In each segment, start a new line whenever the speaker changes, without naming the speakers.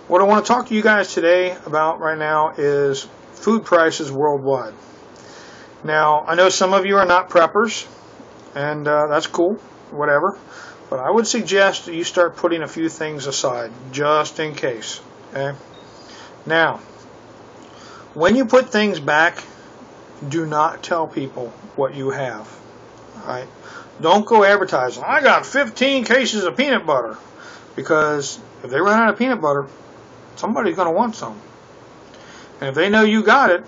What I want to talk to you guys today about right now is food prices worldwide. Now, I know some of you are not preppers, and that's cool, whatever. But I would suggest that you start putting a few things aside, just in case. Okay? Now, when you put things back, do not tell people what you have. All right? Don't go advertising, I got 15 cases of peanut butter. Because if they run out of peanut butter, somebody's going to want some. And if they know you got it,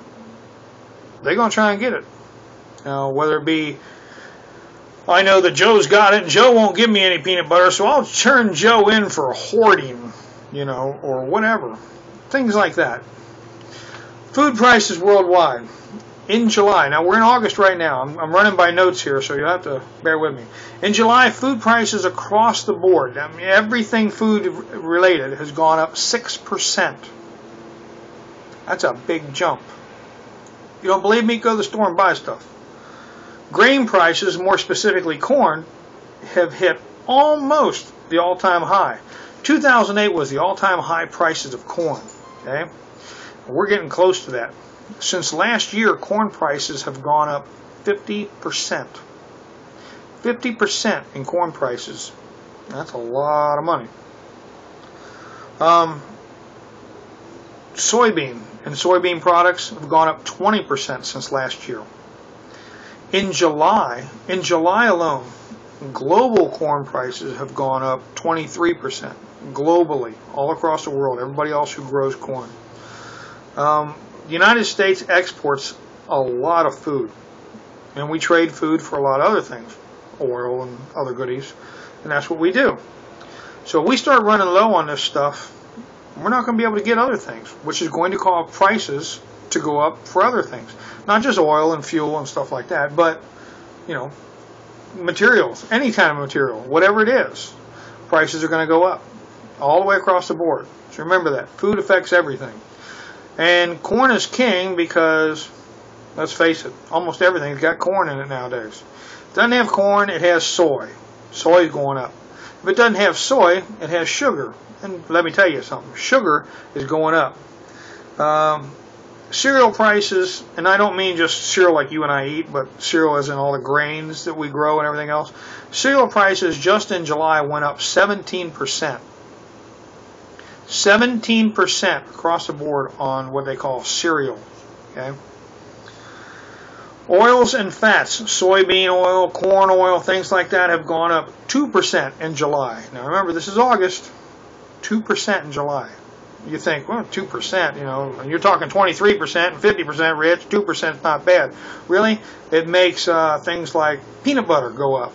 they're going to try and get it. Now, whether it be, I know that Joe's got it and Joe won't give me any peanut butter, so I'll turn Joe in for hoarding, or whatever. Things like that. Food prices worldwide. In July, now we're in August right now. I'm running by notes here, so you'll have to bear with me. In July, food prices across the board, I mean, everything food related, has gone up 6%. That's a big jump. You don't believe me? Go to the store and buy stuff. Grain prices, more specifically corn, have hit almost the all-time high. 2008 was the all-time high prices of corn. Okay, we're getting close to that. Since last year, corn prices have gone up 50%. 50% in corn prices. That's a lot of money. Soybean and soybean products have gone up 20% since last year. In July alone, global corn prices have gone up 23%. Globally, all across the world, everybody else who grows corn. The United States exports a lot of food, and we trade food for a lot of other things, oil and other goodies, and that's what we do. So if we start running low on this stuff, we're not going to be able to get other things, which is going to cause prices to go up for other things. Not just oil and fuel and stuff like that, but, materials, any kind of material, whatever it is, prices are going to go up all the way across the board. So remember that. Food affects everything. And corn is king because, let's face it, almost everything's got corn in it nowadays. If it doesn't have corn, it has soy. Soy is going up. If it doesn't have soy, it has sugar. And let me tell you something, sugar is going up. Cereal prices, and I don't mean just cereal like you and I eat, but cereal as in all the grains that we grow and everything else. Cereal prices just in July went up 17%. 17% across the board on what they call cereal. Okay. Oils and fats, soybean oil, corn oil, things like that have gone up 2% in July. Now remember, this is August. 2% in July. You think, well, 2%, and you're talking 23% and 50% rich, 2% is not bad. Really? It makes things like peanut butter go up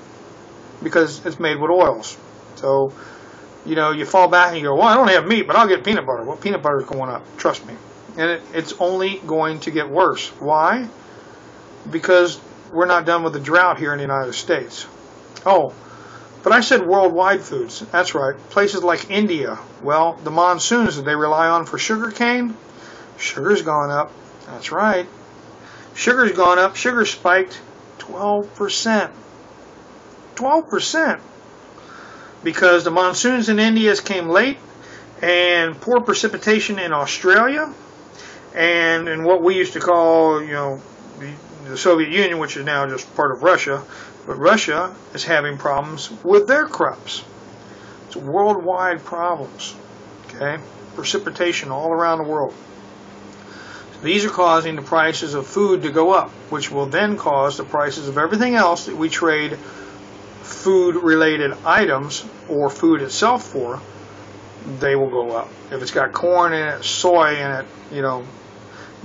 because it's made with oils. So, you fall back and you go, well, I don't have meat, but I'll get peanut butter. Well, peanut butter is going up, trust me. And it's only going to get worse. Why? Because we're not done with the drought here in the United States. Oh, but I said worldwide foods. That's right. Places like India, well, the monsoons that they rely on for sugar cane, sugar's gone up. That's right. Sugar's gone up. Sugar spiked 12%. 12%. Because the monsoons in India came late, and poor precipitation in Australia, and in what we used to call, the Soviet Union, which is now just part of Russia, but Russia is having problems with their crops. It's worldwide problems, okay? Precipitation all around the world. So these are causing the prices of food to go up, which will then cause the prices of everything else that we trade food-related items or food itself for, they will go up. If it's got corn in it, soy in it,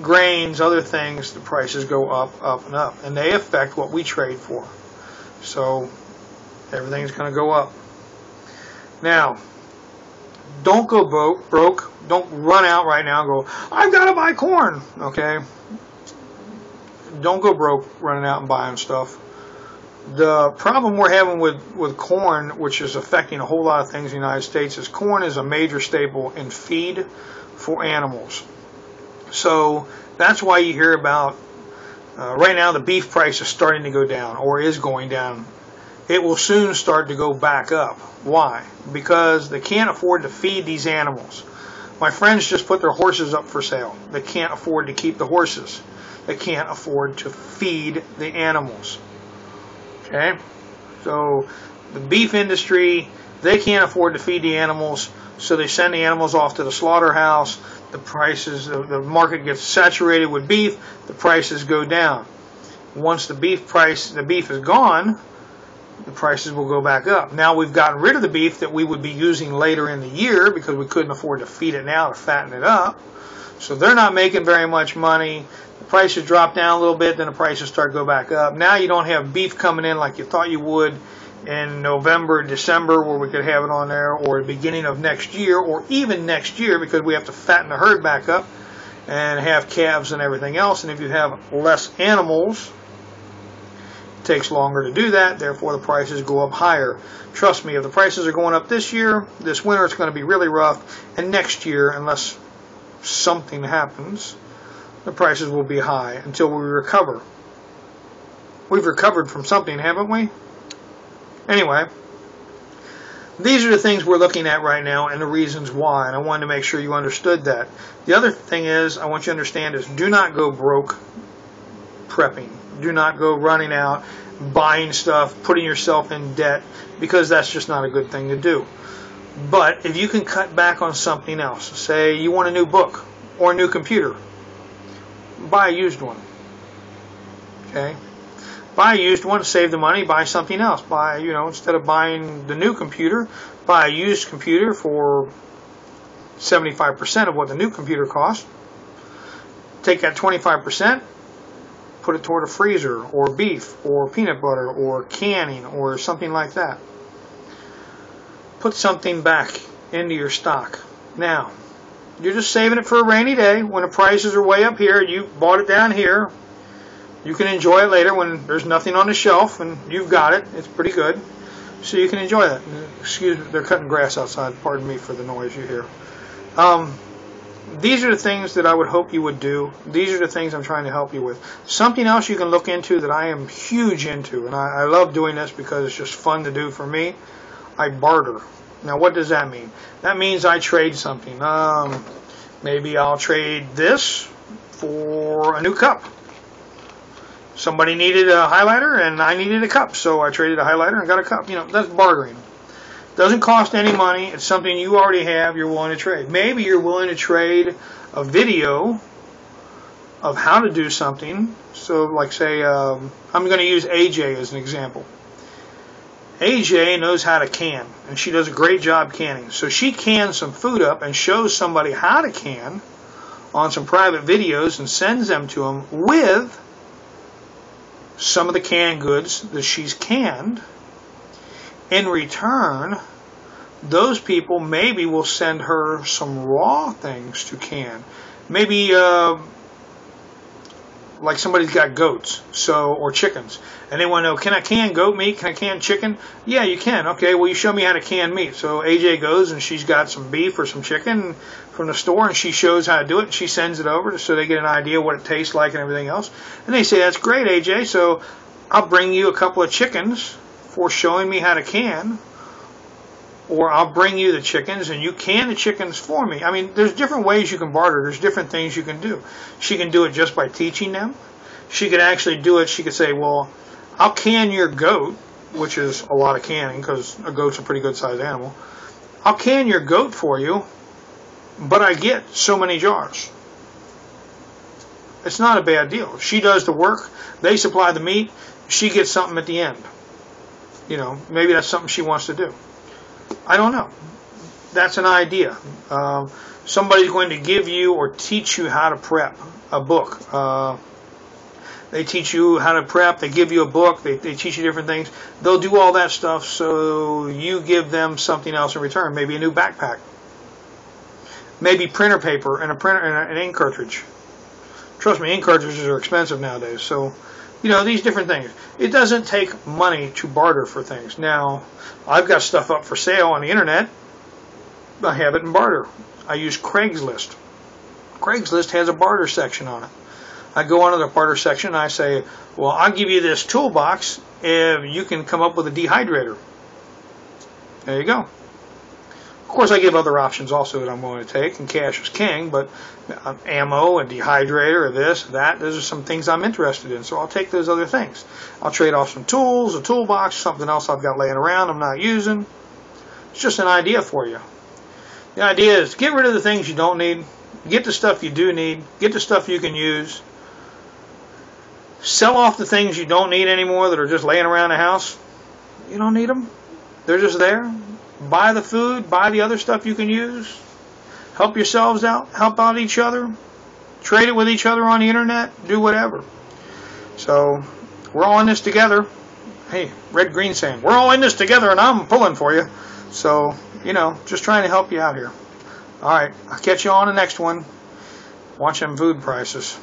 grains, other things, the prices go up, up, and up. And they affect what we trade for. So everything's going to go up. Now, don't go broke. Don't run out right now and go, I've got to buy corn. Okay? Don't go broke running out and buying stuff. The problem we're having with corn, which is affecting a whole lot of things in the United States, is corn is a major staple in feed for animals. So that's why you hear about, right now the beef price is starting to go down, or is going down. It will soon start to go back up. Why? Because they can't afford to feed these animals. My friends just put their horses up for sale. They can't afford to keep the horses. They can't afford to feed the animals. Okay? So the beef industry, they can't afford to feed the animals, so they send the animals off to the slaughterhouse. The prices, the market gets saturated with beef, the prices go down. Once the beef is gone, the prices will go back up. Now we've gotten rid of the beef that we would be using later in the year because we couldn't afford to feed it now to fatten it up. So they're not making very much money. The prices drop down a little bit, then the prices start to go back up. Now you don't have beef coming in like you thought you would in November, December, where we could have it on there, or the beginning of next year, or even next year, because we have to fatten the herd back up and have calves and everything else. And if you have less animals, takes longer to do that, therefore the prices go up higher. Trust me, if the prices are going up this year, this winter it's going to be really rough, and next year, unless something happens, the prices will be high until we recover. We've recovered from something, haven't we? Anyway, these are the things we're looking at right now and the reasons why, and I wanted to make sure you understood that. The other thing is, I want you to understand is, do not go broke prepping. Do not go running out, buying stuff, putting yourself in debt, because that's just not a good thing to do. But if you can cut back on something else, say you want a new book or a new computer, buy a used one. Okay? Buy a used one, save the money, buy something else. Buy, instead of buying the new computer, buy a used computer for 75% of what the new computer costs. Take that 25%, put it toward a freezer, or beef, or peanut butter, or canning, or something like that. Put something back into your stock. Now, you're just saving it for a rainy day. When the prices are way up here, you bought it down here. You can enjoy it later when there's nothing on the shelf and you've got it. It's pretty good. So you can enjoy that. Excuse me, they're cutting grass outside. Pardon me for the noise you hear. These are the things that I would hope you would do. These are the things I'm trying to help you with. Something else you can look into that I am huge into, and I love doing this because it's just fun to do for me. I barter. Now, what does that mean? That means I trade something. Maybe I'll trade this for a new cup. Somebody needed a highlighter and I needed a cup, so I traded a highlighter and got a cup. That's bartering. Doesn't cost any money. It's something you already have, you're willing to trade. Maybe you're willing to trade a video of how to do something. So, like, say, I'm going to use AJ as an example. AJ knows how to can, and she does a great job canning. So she cans some food up and shows somebody how to can on some private videos and sends them to them with some of the canned goods that she's canned. In return, those people maybe will send her some raw things to can. Maybe like somebody's got goats, or chickens, and they want to know, can I can goat meat? Can I can chicken? Yeah, you can. Okay, well, you show me how to can meat. So AJ goes and she's got some beef or some chicken from the store, and she shows how to do it, and she sends it over so they get an idea what it tastes like and everything else. And they say, that's great, AJ, so I'll bring you a couple of chickens for showing me how to can, or I'll bring you the chickens and you can the chickens for me. I mean, there's different ways you can barter. There's different things you can do. She can do it just by teaching them. She could actually do it. She could say, well, I'll can your goat, which is a lot of canning because a goat's a pretty good sized animal. I'll can your goat for you, but I get so many jars. It's not a bad deal. She does the work. They supply the meat. She gets something at the end. Maybe that's something she wants to do. I don't know. That's an idea. Somebody's going to give you or teach you how to prep a book. They teach you how to prep. They give you a book. They teach you different things. They'll do all that stuff so you give them something else in return. Maybe a new backpack. Maybe printer paper and an ink cartridge. Trust me, ink cartridges are expensive nowadays. So, these different things. It doesn't take money to barter for things. Now, I've got stuff up for sale on the internet. I have it in barter. I use Craigslist. Craigslist has a barter section on it. I go onto the barter section and I say, well, I'll give you this toolbox if you can come up with a dehydrator. There you go. Of course, I give other options also that I'm willing to take, and cash is king, but ammo, a dehydrator, or this, that, those are some things I'm interested in, so I'll take those other things. I'll trade off some tools, a toolbox, something else I've got laying around I'm not using. It's just an idea for you. The idea is get rid of the things you don't need, get the stuff you do need, get the stuff you can use, sell off the things you don't need anymore that are just laying around the house. You don't need them. They're just there. Buy the food, buy the other stuff you can use. Help yourselves out, help out each other. Trade it with each other on the internet, do whatever. So, we're all in this together. Hey, Red Green saying, we're all in this together and I'm pulling for you. So, you know, just trying to help you out here. Alright, I'll catch you on the next one. Watch them food prices.